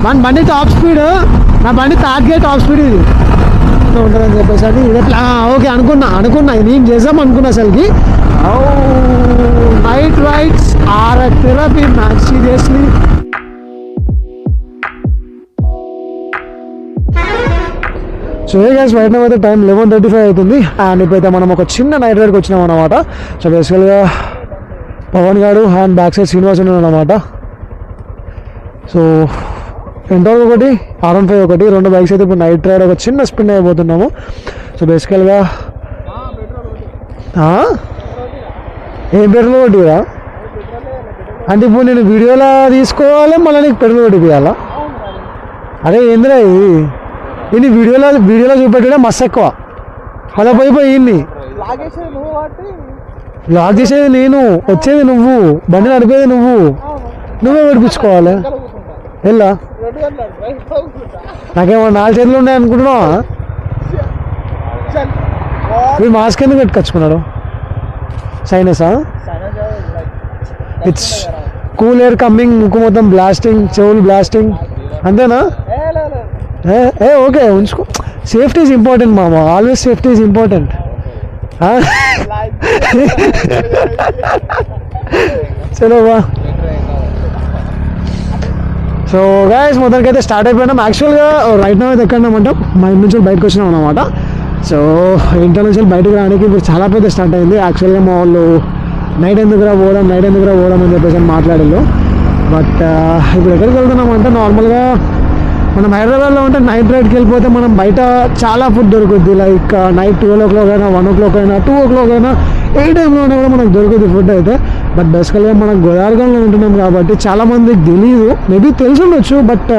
మన బండి top speed, నా బండి తాగే టాప్ స్పీడ్ ఇది ఉంటుందని చెప్పేసి అది ఇట్లా ఓకే అనుకున్నా నేను చేద్దాం అనుకున్నా అసలుకి. Night rides are therapy man seriously. So hey guys right now అయితే టైం 11:35 అవుతుంది అండ్ ఇప్పుడైతే మనం ఒక చిన్న నైట్ రైడ్కి వచ్చినాం అనమాట. సో బేసికల్గా పవన్ గారు అండ్ బ్యాక్ సైడ్ శ్రీనివాస్ ఉన్నాడు అనమాట. సో ఎంతవరకు ఒకటి R15 ఒకటి, 2 బైక్స్ అయితే ఇప్పుడు నైట్ రైడ్ ఒక చిన్న స్పిన్ అయిపోతున్నాము. సో బేసికల్గా ఏం పెట్రోల్ కొట్టిరా అంటే ఇప్పుడు నేను వీడియోలో తీసుకోవాలి మళ్ళీ నీకు పెట్రోల్ కొట్టిపోయాలా? అరే ఏందిరా ఇది, ఇది వీడియోలో చూపెట్టడం మస్తు ఎక్కువ. అలా పోయిపోయి ఇన్ని లాక్ చేసేది నేను, వచ్చేది నువ్వు, బండి నడిపేది నువ్వే నడిపించుకోవాలి. వెళ్ళా నాకేమో 4 చేతులు ఉన్నాయి అనుకుంటున్నావా? మీరు మాస్క్ ఎందుకు పెట్టుకొచ్చుకున్నాడు? సైనసా? ఇట్స్ కూల్ ఎయిర్ కమ్మింగ్, ముక్కు మొత్తం బ్లాస్టింగ్, చెవులు బ్లాస్టింగ్ అంతేనా? ఓకే ఉంచుకో. సేఫ్టీ ఈజ్ ఇంపార్టెంట్ మామ, ఆల్వేస్ సేఫ్టీ ఈజ్ ఇంపార్టెంట్. చలో బా. సో గైస్ మొదటికైతే స్టార్ట్ అయిపోయినాం. యాక్చువల్గా రైట్ నౌ అయితే ఎక్కడమంటాం మా ఇంటి నుంచి బయటకు వచ్చినాం అనమాట. సో ఇంట్లో నుంచి బయటకు రావడానికి ఇప్పుడు చాలా పెద్ద స్టార్ట్ అయింది. యాక్చువల్గా మా వాళ్ళు నైట్ ఎందుకురా పోవడం అని చెప్పేసి మాట్లాడారు. బట్ ఇప్పుడు ఎక్కడికి వెళ్తున్నామంటే నార్మల్గా మనం హైదరాబాద్లో ఉంటే నైట్ రైడ్కి వెళ్ళిపోతే మనం బయట చాలా ఫుడ్ దొరుకుద్ది. లైక్ నైట్ 12 o'clock అయినా, 1 o'clock అయినా, 2 o'clock అయినా, ఏ టైంలో అయినా కూడా మనకు దొరుకుతుంది ఫుడ్ అయితే. బట్ బేసికల్గా మనం గోదావరిలో ఉంటున్నాం కాబట్టి చాలామందికి తెలియదు, మేబీ తెలిసి ఉండొచ్చు, బట్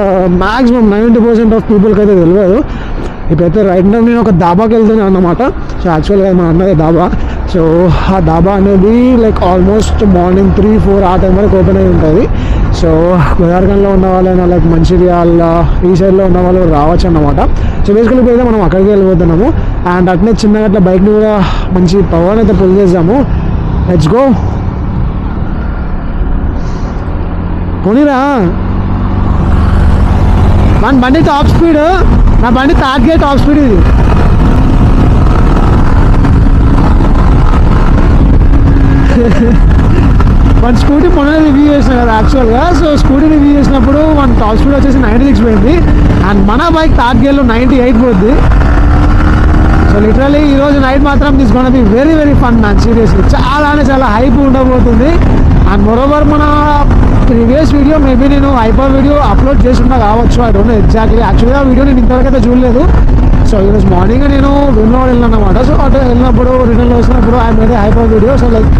మ్యాక్సిమం 90% ఆఫ్ పీపుల్కి అయితే తెలియదు. ఇప్పుడైతే రైట్ నౌ నేను ఒక దాబాకి వెళ్తున్నాను అన్నమాట. సో యాక్చువల్గా మన అన్నది దాబా. సో ఆ దాబా అనేది లైక్ ఆల్మోస్ట్ మార్నింగ్ 3-4 ఆ టైం వరకు ఓపెన్ అయి ఉంటుంది. సో గోదావరిలో ఉన్న వాళ్ళైనా లైక్ మంచిర్యాల ఈ సైడ్లో ఉన్న వాళ్ళు రావచ్చు అన్నమాట. సో బేసికల్గా పోయితే మనం అక్కడికి వెళ్ళిపోతున్నాము. అండ్ అట్నే చిన్నగా అట్లా బైక్ని కూడా మంచి పవర్ అయితే పుల్ చేద్దాము. Let's go. పోనీరా మన బండి టాప్ స్పీడ్, నా బండి తాగే టాప్ స్పీడ్ ఇది. మన స్కూటీ మొన్న రివ్యూ చేసిన కదా యాక్చువల్గా. సో స్కూటీ రివ్యూ చేసినప్పుడు మన టాప్ స్పీడ్ వచ్చేసి 96 పోయింది అండ్ మన బైక్ తాగేలో 98 పోద్ది. సో లిటరలీ ఈరోజు నైట్ మాత్రం this gonna be very very fun man seriously. చాలా హైప్ ఉండబోతుంది. అండ్ మోరోవర్ మన ప్రీవియస్ వీడియో మేబీ నేను హైపర్ వీడియో అప్లోడ్ చేస్తున్నా కావచ్చు, ఐ డోంట్ నో ఎగ్జాక్ట్లీ. యాక్చువల్గా వీడియో నేను ఇంతవరకు అయితే చూడలేదు. సో ఈరోజు మార్నింగ్ నేను వేములవాడ వెళ్ళాను అనమాట. సో అటు వెళ్ళినప్పుడు రిటర్న్లో వచ్చినప్పుడు ఆయన మీద హైపర్ వీడియో. సో లైక్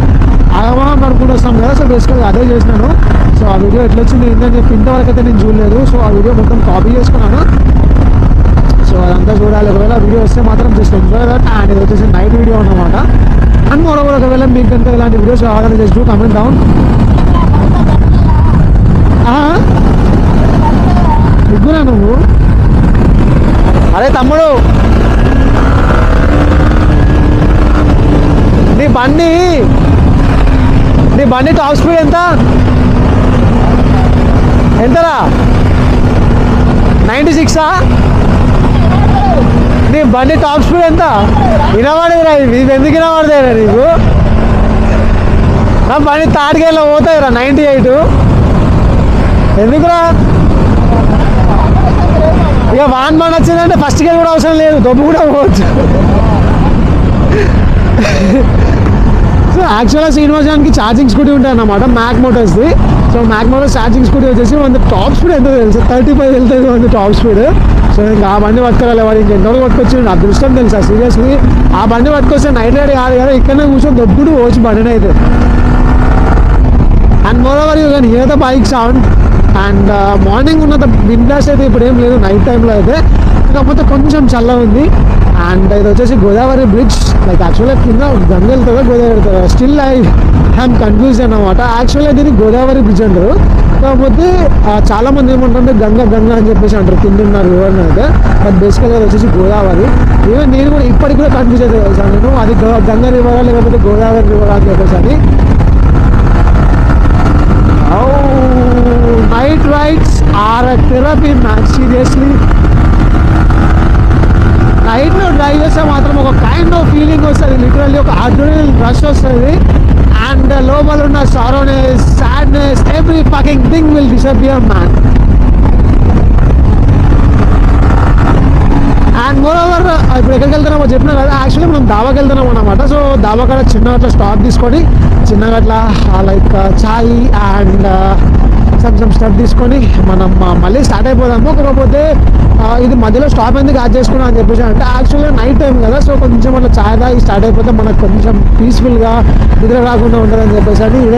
ఆగమనం నడుపుకుంటూ వస్తాం కదా. సో బేసికల్గా అదే చేసినాను. సో ఆ వీడియో ఎట్లా వచ్చింది ఏంటని చెప్పి ఇంతవరకు అయితే నేను చూడలేదు. సో ఆ వీడియో మొత్తం కాపీ చేసుకున్నాను. సో అదంతా చూడాలి. ఒకవేళ వీడియో వస్తే మాత్రం జస్ట్ ఎంజాయ్ దట్. అండ్ ఇది వచ్చేసి నైట్ వీడియో అనమాట. అండ్ మరోవర్ ఒకవేళ మీకు కనుక ఇలాంటి వీడియోస్ కావాలని జస్ట్ డూ కమెంట్ డౌన్. ఇగ్గురా నువ్వు. అరే తమ్ముడు నీ బండి టాప్ స్పీడ్ ఎంతరా? 96ఆ? నీ బండి టాప్ స్పీడ్ ఎంత? వినవాడేదిరా ఇది, ఎందుకు వినవాడదేరా నీకు? నా బండి తాడికేళ్ళ పోతాయిరా 98. ఎందుకురా? ఇక వాన్ బండి వచ్చిందంటే ఫస్ట్ గేర్ కూడా అవసరం లేదు, దొబ్బు కూడా పోవచ్చు. సో యాక్చువల్గా శ్రీనివాసానికి ఛార్జింగ్ స్కూటీ ఉంటాయి అన్నమాట, మ్యాక్ మోటార్స్ది. So Mac Motors charging scooty వచ్చేసి మన టాప్ స్పీడ్ ఎంతో తెలుసు, 35 వెళ్తుంది మన టాప్ స్పీడ్. సో ఇంకా ఆ బండి పట్టుకోవాలి, వాడు ఇంకెంతవరకు పట్టుకొచ్చి నా అదృష్టం తెలుసా సీరియస్లీ. ఆ బండి పట్టుకొస్తే నైట్ రైడ్ కాదు కదా, ఇక్కడనే కూర్చొని దొబ్బుడు పోవచ్చు బండిని అయితే. And moreover you can hear the bike sound. And morning ఉన్నంత బిందాస్ అయితే ఇప్పుడు ఏం లేదు నైట్ టైంలో అయితే, కాకపోతే కొంచెం చల్ల ఉంది. అండ్ ఇది వచ్చేసి గోదావరి బ్రిడ్జ్. లైక్ యాక్చువల్గా కింద గంగ వెళ్తుందా గోదావరి వెళ్తుందా స్టిల్ ఐఎమ్ కన్ఫ్యూజ్ అన్నమాట. యాక్చువల్గా దీన్ని గోదావరి బ్రిడ్జ్ అంటారు, కాకపోతే చాలామంది ఏమంటారంటే గంగ అని చెప్పేసి అంటారు కింద ఉన్నారు రివర్ని అయితే. బట్ బేసికల్గా అది వచ్చేసి గోదావరి. ఈవెన్ నేను కూడా ఇప్పటికి కూడా కన్ఫ్యూజ్ అయితే తెలుసా నేను, అది గంగ రివరా లేకపోతే గోదావరి రివరా అని చెప్పేసి. సీరియస్లీ నైట్లో డ్రైవ్ చేస్తే మాత్రం ఒక కైండ్ ఆఫ్ ఫీలింగ్ వస్తుంది, లిటరల్లీ ఒక అడ్రినల్ రష్ వస్తుంది. అండ్ లోపల ఉన్న sorrowness, sadness, every fucking thing will disappear man. And moreover ఇప్పుడు ఎక్కడికి వెళ్తున్నామో చెప్పినా కదా, యాక్చువల్లీ మనం దాబాకి వెళ్తున్నాం అనమాట. సో దాబా కాడ చిన్నగా అట్లా స్టాప్ తీసుకొని చిన్నగా అట్లా like chai and some step తీసుకొని మనం మళ్ళీ స్టార్ట్ అయిపోదాము. కాకపోతే ఇది మధ్యలో స్టాప్ ఎందుకు యాడ్ చేసుకున్నాం అని చెప్పేసి అంటే యాక్చువల్గా నైట్ టైం కదా, సో కొంచెం అట్లా చాయ్ తాగి స్టార్ట్ అయిపోతే మనకు కొంచెం పీస్ఫుల్గా నిద్ర రాకుండా ఉంటుందని చెప్పేసి అని ఇది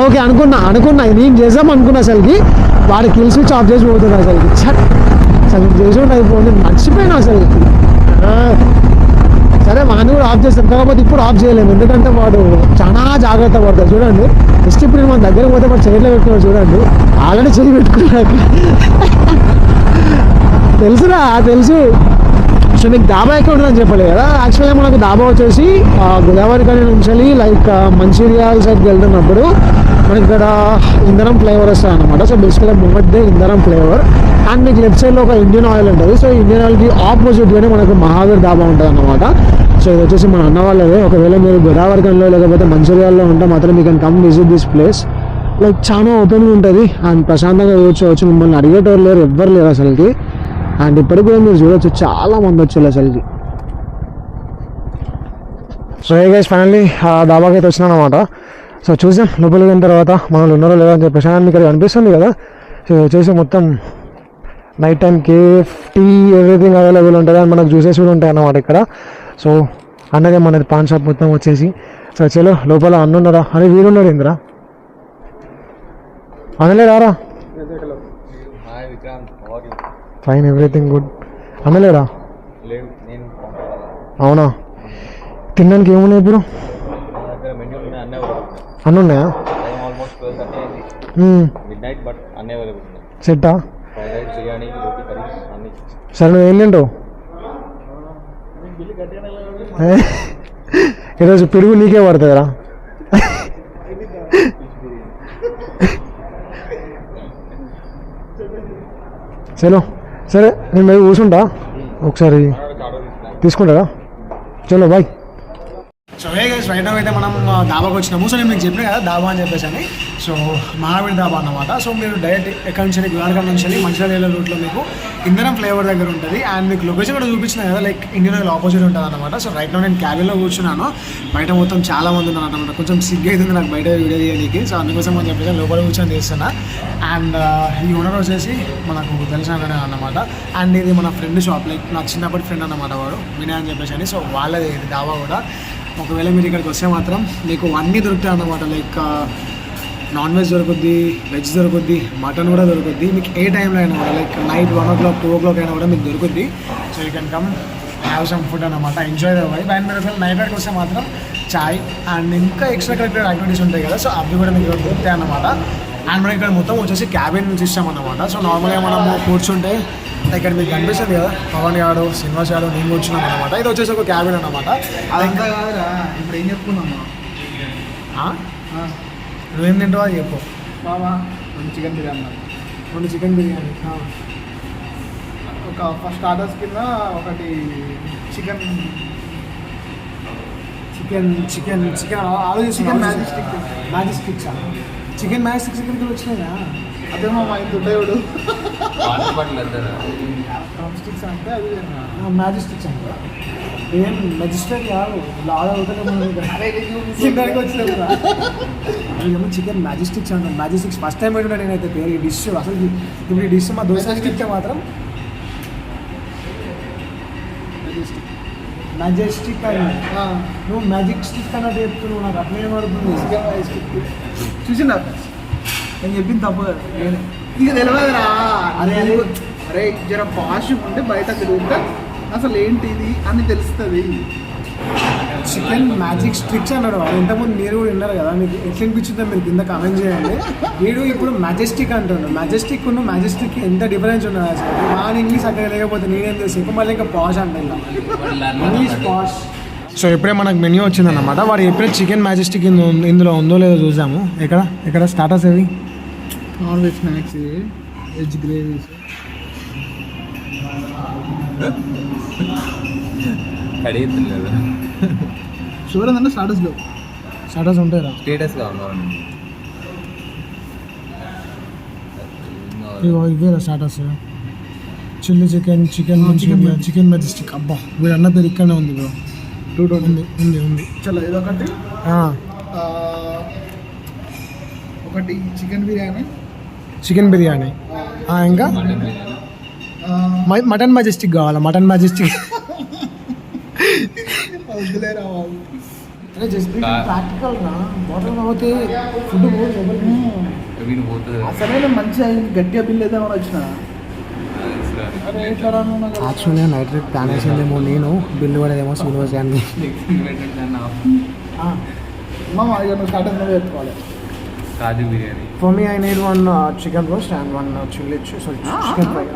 ఓకే అనుకున్నా నేను చేద్దాం అనుకున్నా. అసలుకి వాడి కిల్ స్విచ్ ఆఫ్ చేసి పోతున్నా అసలుకి అసలు చేసి అయిపోయింది, మర్చిపోయినా అసలు. సరే వాడిని కూడా ఆఫ్ చేస్తాం, కాకపోతే ఇప్పుడు ఆఫ్ చేయలేము ఎందుకంటే వాడు చాలా జాగ్రత్త పడతాడు. చూడండి జస్ట్ ఇప్పుడు మన దగ్గర పోతే వాడు చైర్లో పెట్టుకున్నాడు, చూడండి ఆల్రెడీ చెయ్యి పెట్టుకున్నాక తెలుసు. సో మీకు దాబా ఎక్కడ ఉంటుందని చెప్పలేదు కదా, యాక్చువల్గా మనకు దాబా వచ్చేసి గోదావరి కానీ నుంచి లైక్ మంచిర్యాల సైడ్కి వెళ్తున్నప్పుడు మనకి ఇక్కడ ఇంధనం ఫ్లేవర్ వస్తుంది అనమాట. సో బేసిక్గా ముందే ఇంధనం ఫ్లేవర్ అండ్ మీకు లెఫ్ట్ సైడ్లో ఒక ఇండియన్ ఆయిల్ ఉంటుంది. సో ఇండియన్ ఆయిల్కి ఆపోజిట్గానే మనకు మహావీర్ దాబా ఉంటుంది అనమాట. సో ఇది వచ్చేసి మన అన్న వాళ్ళదే. ఒకవేళ మీరు గోదావరి కనిలో లేకపోతే మంచిర్యాలలో ఉంటే మాత్రం you can come visit this place. Like చాలా ఓపెన్గా ఉంటుంది అండ్ ప్రశాంతంగా కూర్చోవచ్చు, మిమ్మల్ని అడిగేటోళ్ళు లేరు, ఎవ్వరు లేరు అసలుకి. అండ్ ఇప్పటికి కూడా మీరు చూడవచ్చు చాలా మంది వచ్చారు అసలుకి. సో ఏ గైస్ ఫైనల్లీ దాబాకి అయితే వచ్చినాను అనమాట. సో చూసాం లోపలికి వెళ్ళిన తర్వాత మనల్ని ఉన్నారో లేదో అని చెప్పేసి మీకు ఇక్కడ కనిపిస్తుంది కదా. సో వచ్చేసి మొత్తం night time cafe, tea, everything available ఉంటుంది అండ్ మనకు జ్యూసెస్ కూడా ఉంటాయి అన్నమాట ఇక్కడ. సో అన్నదే మనది పాన్ షాప్ మొత్తం వచ్చేసి. సో చలో లోపల అన్న ఉన్నారా అని వీరున్నాడు ఇంద్రా అనలే రారా, ఫైన్ ఎవ్రీథింగ్ గుడ్ అనలేరా? అవునా, తినడానికి ఏమున్నాయి ఇప్పుడు? అన్నీ ఉన్నాయా? సెట్టా? సరే నువ్వు ఏం తింటావు ఈరోజు? పెరుగు నీకే పడుతుందిరా. చలో సరే నేను మీరు కూర్చుంటా, ఒకసారి తీసుకుంటారా? చలో bye. So hey guys right now అయితే మనం దాబాకి వచ్చినాము. సో నేను మీకు చెప్పినా కదా దాబా అని చెప్పేసి అని. సో మహావీర్ దాబా అన్నమాట. సో మీరు డైరెక్ట్ ఎక్కడి నుంచి గుణార్కం నుంచి మంచిర్యాల రూట్లో మీకు ఇంధనం ఫ్లేవర్ దగ్గర ఉంటుంది. అండ్ మీకు లొకేషన్ కూడా చూపించిన కదా, లైక్ ఇండియన్ ఆయిల్ ఆపోజిట్ ఉంటుంది అనమాట. సో రైట్ నౌ నేను క్యాబిన్లో కూర్చున్నాను, బయట మొత్తం చాలా మంది ఉన్నారు అనమాట. కొంచెం సిగ్గు అవుతుంది నాకు బయట వీడియో తీయడానికి. సో అందుకోసం అని చెప్పేసి లోపల కూర్చొని చేస్తున్నా. అండ్ ఈ ఓనర్ వచ్చేసి మనకు తెలిసిన అన్నమాట. అండ్ ఇది మన ఫ్రెండ్ షాప్, లైక్ నా చిన్నప్పటి ఫ్రెండ్ అన్నమాట వాడు, వినయ్ అని చెప్పేసి అని. సో వాళ్ళది దాబా కూడా. ఒకవేళ మీరు ఇక్కడికి వస్తే మాత్రం మీకు అన్నీ దొరుకుతాయి అన్నమాట. లైక్ నాన్ వెజ్ దొరుకుద్ది, వెజ్ దొరుకుద్ది, మటన్ కూడా దొరుకుద్ది. మీకు ఏ టైంలో అయినా కూడా లైక్ నైట్ 1 o'clock 2 o'clock అయినా కూడా మీకు దొరుకుద్ది. So you can come have some food అనమాట, ఎంజాయ్ ద వైబ్. అండ్ మీరు నైట్ రైడ్కి వస్తే మాత్రం చాయ్ అండ్ ఇంకా ఎక్స్ట్రా కరిక్యులర్ యాక్టివిటీస్ ఉంటాయి కదా, సో అవి కూడా మీకు దొరుకుతాయి అన్నమాట. అండ్ మనం ఇక్కడ మొత్తం వచ్చేసి క్యాబిన్ నుంచి ఇస్తామన్నమాట. సో నార్మల్గా మనము కూర్చుంటే ఇక్కడ మీకు కనిపిస్తుంది కదా, పవన్ గారు, శ్రీనివాస్ గారు, నేను కూర్చున్నాం అనమాట. ఇది వచ్చేసి ఒక క్యాబిన్ అనమాట. అదంతా కాదురా, ఇప్పుడు ఏం చెప్పుకున్నాము? నువ్వేం తింటావో అది చెప్పు. బాబా చికెన్ బిర్యానీ, 2 చికెన్ బిర్యానీ, ఒక ఫస్ట్ స్టార్టర్స్ కింద ఒకటి చికెన్ చికెన్ చికెన్ చికెన్ ఆలోచించి chicken magic stick. Magic sticks, chicken magic sticks ఎక్కడికి వచ్చినాయా? అదేమో మా ఇంత ఉంటాడు స్టిక్స్ అంటే అది మ్యాజిక్ స్టిక్స్ అంటే ఏం మెజిస్ట్రేట్ కాదు, లాగా అవుతానే వచ్చిన అదేమో చికెన్ మ్యాజిక్ స్టిక్స్ అంటే. మ్యాజిక్ స్టిక్స్ ఫస్ట్ టైం పెట్టున్నా నేనైతే పేరు. ఈ డిష్ అసలు ఇప్పుడు ఈ డిష్ మా దోశ ఇస్తే మాత్రం మ్యాజెస్టిక్ అని నువ్వు మ్యాజిక్ స్టిక్ అన్నట్టు చెప్తున్నావు, నాకు అట్లా ఏమడుతుంది. చికెన్ మ్యాజిక్ స్టిక్ చూసిందా? నేను చెప్పింది తప్పు కదా, ఇక తెలియదురా. అరే జర పాష్ ఉంటే బయట తిరుగుతా అసలు ఏంటిది అని తెలుస్తుంది. చికెన్ మ్యాజిక్ స్టిక్స్ అన్నాడు వాడు. ఇంతకుముందు మీరు కూడా విన్నారు కదా, మీకు ఎట్లా అనిపించిందో మీరు కింద కామెంట్ చేయండి. వీడు ఇప్పుడు మ్యాజెస్టిక్ అంటున్నాడు. మ్యాజెస్టిక్ ఉన్న మ్యాజెస్టిక్ ఎంత డిఫరెన్స్ ఉన్నది అసలు. మా ఇంగ్లీష్ అక్కడ లేకపోతే నేనేం తెలుసు, ఇప్పుడు మళ్ళీ ఇంకా పాష్ అంటే ఇంగ్లీష్ పాష్. సో ఇప్పుడే మనకు మెన్యూ వచ్చిందన్నమాట. వాడు ఎప్పుడే చికెన్ మ్యాజెస్టిక్ ఇందులో ఉందో లేదో చూసాము. ఎక్కడ స్టార్టర్స్ ఏవి? Non veg snacks, veg gravies, అడిగితలేదు షుగర్ ఏంటంటే స్టాటస్లో స్టార్టర్స్ ఉంటాయి రా. స్టేటస్ కావాలి. ఇవేరా starters. Chilli chicken, chicken majestic. అబ్బా వీడు అన్న పేరు ఇక్కడనే ఉంది బ్రో. 220 ఉంది. చలో ఇదొకటి, ఆ, ఒకటి చికెన్ బిర్యానీ, చికెన్ బిర్యానీ. ఇంకా మటన్ మెజెస్టిక్ కావాలా? Mutton majestic. వద్దులేరా బాబు. ప్రాక్టికల్ రా. బాటిల్ తాగితే ఫుడ్ వీడు పోతుంది. అసలే మంచిగా గట్టిగా బిల్ వేద్దామని వచ్చిన. అరే ఎట్లా రా నువ్వు నాకు? యాక్చువల్గా నైట్ రేట్ ప్లాన్ వేసిందేమో నేను, బిల్లు పడేదేమో శ్రీనివాస్ గారిని. మామ ఇక నువ్వు స్టార్టర్స్ నువ్వు ఎత్తుకోవాలి. కాజు biryani. For me I need 1 chicken roast and 1 chilli chicken fry.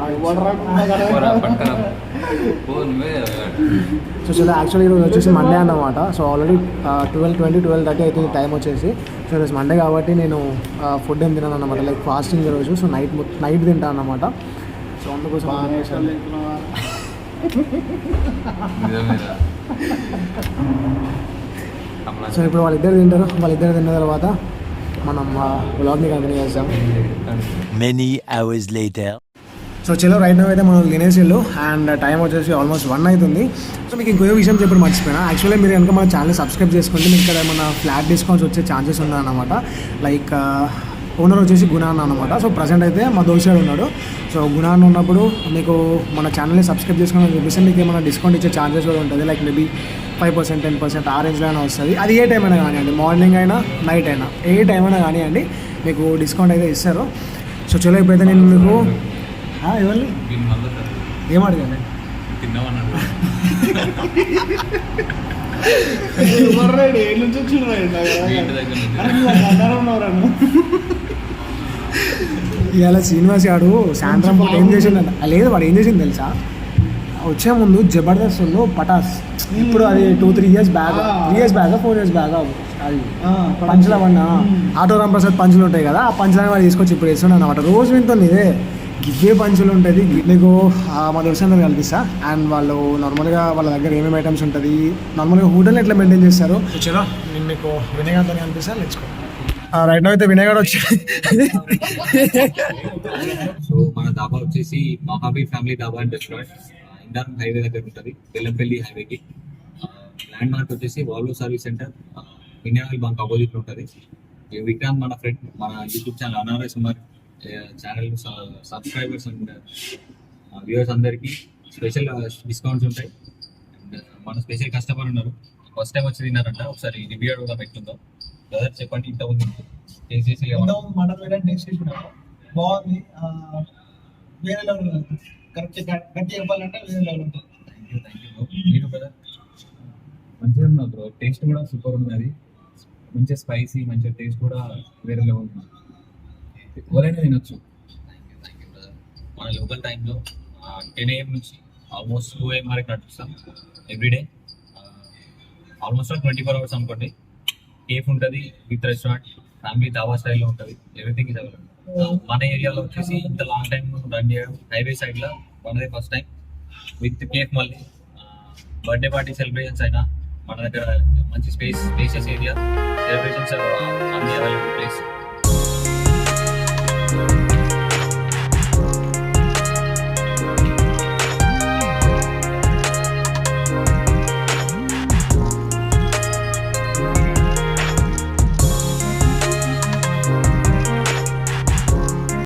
So చాలా యాక్చువల్లీ ఈరోజు వచ్చేసి మండే అన్నమాట. సో ఆల్రెడీ 12:30 అవుతుంది టైం వచ్చేసి. సో ఈరోజు మండే కాబట్టి నేను ఫుడ్ ఏం తిన్నాను అన్నమాట, లైక్ ఫాస్టింగ్ రోజు. సో నైట్ తింటాను అన్నమాట. సో అందుకోసం సో ఇప్పుడు వాళ్ళిద్దరు తింటారు. వాళ్ళిద్దరు తిన్న తర్వాత మనం వ్లాగ్ని కంటిన్యూ చేస్తాం. Many hours later. సో చలో రైట్ నౌ అయితే మనం తినేసిళ్ళు అండ్ టైం వచ్చేసి ఆల్మోస్ట్ 1 అవుతుంది. సో మీకు ఇంకో విషయం చెప్పి మర్చిపోయినా, యాక్చువల్లీ మీరు కనుక మన ఛానల్ సబ్స్క్రైబ్ చేసుకుంటే మీకు ఇక్కడ ఏమైనా ఫ్లాట్ డిస్కౌంట్స్ వచ్చే ఛాన్సెస్ ఉన్నాయన్నమాట. లైక్ ఓనర్ వచ్చేసి గుణ అన్న అనమాట. సో ప్రజెంట్ అయితే మా దోషాడు ఉన్నాడు. సో గుణ అన్న ఉన్నప్పుడు మీకు మన ఛానల్ని సబ్స్క్రైబ్ చేసుకుని చూపిస్తే మీకు ఏమైనా డిస్కౌంట్ ఇచ్చే ఛాన్సెస్ కూడా ఉంటుంది. లైక్ మేబీ 5%, 10% ఆ రేంజ్లో అయినా వస్తుంది. అది ఏ టైం అయినా కానివ్వండి, మార్నింగ్ అయినా నైట్ అయినా ఏ టైం అయినా కానివ్వండి, మీకు డిస్కౌంట్ అయితే ఇస్తారు. సో చలో ఇప్పుడైతే నేను మీకు ఇవ్వాలి ఏం అడిగాను తిన్నామన్నాడు. ఏ నుంచి వచ్చిన ఇంటి దగ్గర నుంచి ఇవాళ శ్రీనివాస్ గారు సాయంత్రం పూట ఏం చేసిందంట. లేదు వాడు ఏం చేసింది తెలుసా, వచ్చే ముందు జబర్దస్త్లో పటాస్, ఇప్పుడు అది 2-3 years bag, 3 years bag 4 years bag అది పంచులు అవన్నీ ఆటో రాంప్రసాద్ పంచులు ఉంటాయి కదా, ఆ పంచులని వాడు తీసుకొచ్చి ఇప్పుడు వేస్తున్నాను అనమాట. రోజు వింటుంది ఇదే గివ్వే పంచులు ఉంటుంది. నీకు మా దోస్తులందరూ కల్పిస్తా. అండ్ వాళ్ళు నార్మల్గా వాళ్ళ దగ్గర ఏమేమి ఐటమ్స్ ఉంటుంది, నార్మల్గా హోటల్ని ఎట్లా మెయింటైన్ చేస్తారు. చలో నేను మీకు వినయగాంతో కనిపిస్తాను. లెట్స్ రైట్ నౌ అయితే వినయ్ గారు వచ్చి సో మన దాబా వచ్చేసి Mahabir family dhaba and restaurant, Indaram highway దగ్గర ఉంటుంది, బెల్లంపల్లి హైవేకి. ల్యాండ్ మార్క్ వచ్చేసి వాల్వో సర్వీస్ సెంటర్, వినయాల్ బంక్ ఆపోజిట్ లో ఉంటుంది. విక్రాంత్ మన ఫ్రెండ్, మన యూట్యూబ్ ఛానల్ అనారస్ సుమార్ ఛానల్ సబ్స్క్రైబర్స్ అండ్ వ్యూవర్స్ అందరికీ స్పెషల్ డిస్కౌంట్స్ ఉంటాయి. అండ్ మన స్పెషల్ కస్టమర్ ఉన్నారు, ఫస్ట్ టైం వచ్చి తిన్నారంట. ఒకసారి రివ్యూ అడుగుదాం ఎట్లుందో. బ్రదర్ చెప్పండి, ఇంత ఉంది టేస్ట్ చేసి మటన్ బిర్యానీ టేస్ట్ చేసినాము, బాగుంది. వేరే లెవెల్ ఉంది. కరెక్ట్ గట్టి చెప్పాలంటే వేరే లెవెల్ ఉంటుంది. థ్యాంక్ యూ మీరు బ్రదర్ మంచిగా ఉన్నా బ్రో, టేస్ట్ కూడా సూపర్ ఉన్నది, మంచిగా స్పైసీ, మంచిగా టేస్ట్ కూడా వేరే లెవెల్ ఉన్నది, ఎవరైనా తినొచ్చు. Thank you brother. మన లోకల్ టైంలో 10 AM నుంచి ఆల్మోస్ట్ 2 AM వరకు నడుస్తాం ఎవ్రీడే. ఆల్మోస్ట్ 24 hours అనుకోండి. కేఫ్ ఉంటుంది విత్ రెస్టారెంట్, ఫ్యామిలీ దాబా స్టైల్లో ఉంటుంది, ఎవ్రీథింగ్ ఇస్ అవైలబుల్. మన ఏరియాలో వచ్చేసి ఇంత లాంగ్ టైం రన్ చేయడం హైవే సైడ్లో మనదే ఫస్ట్ టైం విత్ కేఫ్. మళ్ళీ బర్త్డే పార్టీ సెలబ్రేషన్స్ అయినా మన దగ్గర మంచి స్పేషియస్ ఏరియా, సెలబ్రేషన్స్ అన్ని అవైలబుల్ ప్లేస్.